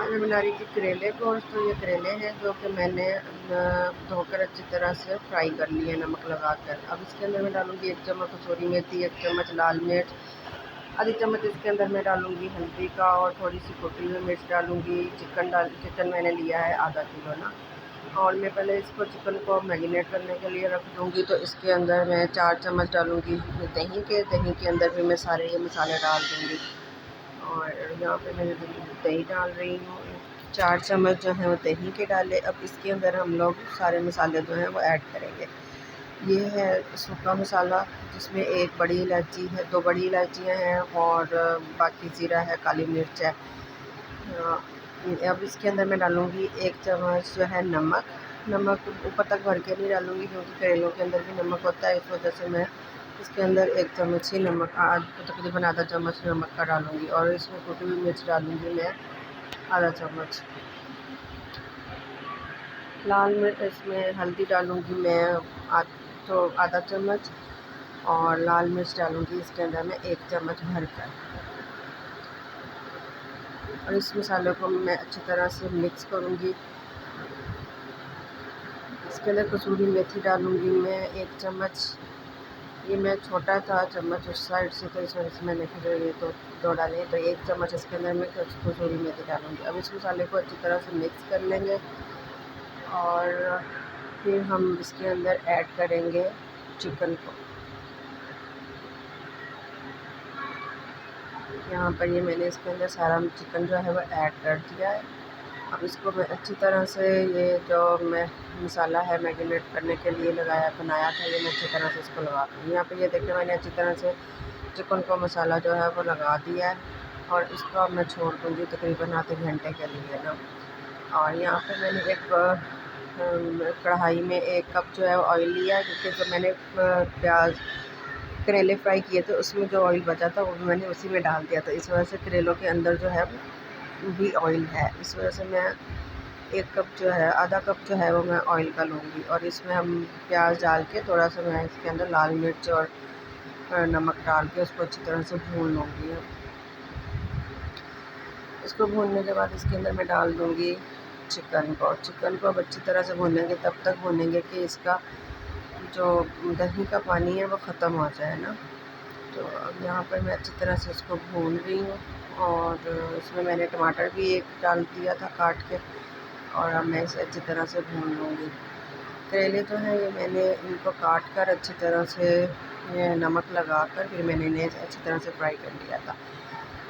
आज मैं बना रही थी करेले गोश्त। तो ये करेले हैं जो कि मैंने धोकर अच्छी तरह से फ्राई कर लिए नमक लगाकर। अब इसके अंदर मैं डालूँगी 1 चम्मच कसूरी मेथी, 1 चम्मच लाल मिर्च, आधी चम्मच इसके अंदर मैं डालूँगी हल्दी का और थोड़ी सी कुटी हुई मिर्च डालूँगी। चिकन मैंने लिया है आधा किलो ना। और मैं पहले इसको चिकन को मैरिनेट करने के लिए रख दूँगी। तो इसके अंदर मैं 4 चम्मच डालूँगी दही के अंदर भी मैं सारे ये मसाले डाल दूँगी। और यहाँ पे मैं दही डाल रही हूँ, 4 चम्मच जो है वो दही के डाले। अब इसके अंदर हम लोग सारे मसाले जो हैं वो ऐड करेंगे। ये है सूखा मसाला जिसमें 1 बड़ी इलायची है, 2 बड़ी इलायचियाँ हैं और बाकी ज़ीरा है, काली मिर्च है। अब इसके अंदर मैं डालूँगी 1 चम्मच जो है नमक। नमक ऊपर तक भर के नहीं डालूँगी क्योंकि करेलों के अंदर भी नमक होता है, इस वजह से मैं इसके अंदर 1 चम्मच ही नमक तकरीबन आधा चम्मच नमक का डालूँगी। और इसमें कुटी हुई मिर्च डालूँगी मैं आधा चम्मच। लाल मिर्च इसमें हल्दी डालूँगी मैं आधा चम्मच। और लाल मिर्च डालूँगी इसके अंदर मैं 1 चम्मच भरकर। और इस मसाले को मैं अच्छी तरह से मिक्स करूँगी। इसके अंदर कसूरी मेथी डालूँगी मैं 1 चम्मच। ये मैं छोटा था चम्मच उस साइड से, तो इस वजह से मैंने फिर ये तो 2 डाले। तो 1 चम्मच इसके अंदर मैं कसूरी मेथी डालूँगी। अब इस मसाले को अच्छी तरह से मिक्स कर लेंगे और फिर हम इसके अंदर ऐड करेंगे चिकन को। यहाँ पर ये मैंने इसके अंदर सारा चिकन जो है वो ऐड कर दिया है। अब इसको मैं अच्छी तरह से ये जो मैं मसाला है मैरिनेट करने के लिए बनाया था, ये मैं अच्छी तरह से इसको लगा दूँगी। यहाँ पे ये देखिए मैंने अच्छी तरह से चिकन को मसाला जो है वो लगा दिया है। और इसको मैं छोड़ दूँगी तकरीबन आधे घंटे के लिए ना। और यहाँ पे मैंने एक कढ़ाई में 1 कप जो है ऑयल लिया है, क्योंकि जो मैंने प्याज करेले फ्राई किए थे उसमें जो ऑयल बचा था वो मैंने उसी में डाल दिया था। इस वजह से करेलों के अंदर जो है भी ऑयल है। इस वजह से मैं 1 कप जो है आधा कप जो है वो मैं ऑयल का लूँगी। और इसमें हम प्याज डाल के थोड़ा सा मैं इसके अंदर लाल मिर्च और नमक डाल के उसको अच्छी तरह से भून लूँगी। इसको भूनने के बाद इसके अंदर मैं डाल दूँगी चिकन को अब अच्छी तरह से भूनेंगे, तब तक भूनेंगे कि इसका जो दही का पानी है वो ख़त्म हो जाए ना। तो अब यहाँ पर मैं अच्छी तरह से इसको भून रही हूँ। और इसमें मैंने टमाटर भी 1 डाल दिया था काट के। और अब मैं इसे अच्छी तरह से भून लूँगी। करेले जो हैं ये मैंने इनको काट कर अच्छी तरह से ये नमक लगा कर फिर मैंने इन्हें अच्छी तरह से फ्राई कर लिया था।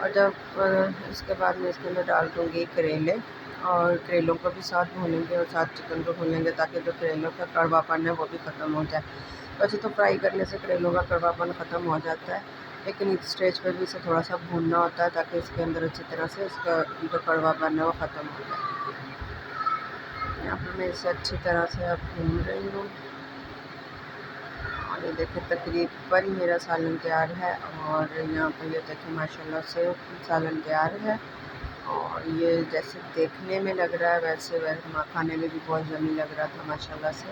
और जब इसके बाद मैं इसके अंदर डाल दूँगी करेले और करेलों को भी साथ भूनेंगे और साथ चिकन को भूनेंगे, ताकि जो करेलों का कड़वापन है वो भी ख़त्म हो जाए। वैसे तो फ्राई करने से करेलों का कड़वापन ख़त्म हो जाता है, लेकिन इस स्टेज पर भी इसे थोड़ा सा भूनना होता है ताकि इसके अंदर अच्छी तरह से इसका जो कड़वापन है वो ख़त्म हो जाए। यहाँ पर मैं इसे अच्छी तरह से अब भून रही हूँ। और ये देखिए तकरीबन मेरा सालन तैयार है। और यहाँ पर ये देखिए माशाल्लाह से सालन तैयार है। और ये जैसे देखने में लग रहा है वैसे खाने में भी बहुत यम्मी लग रहा था माशाल्लाह से।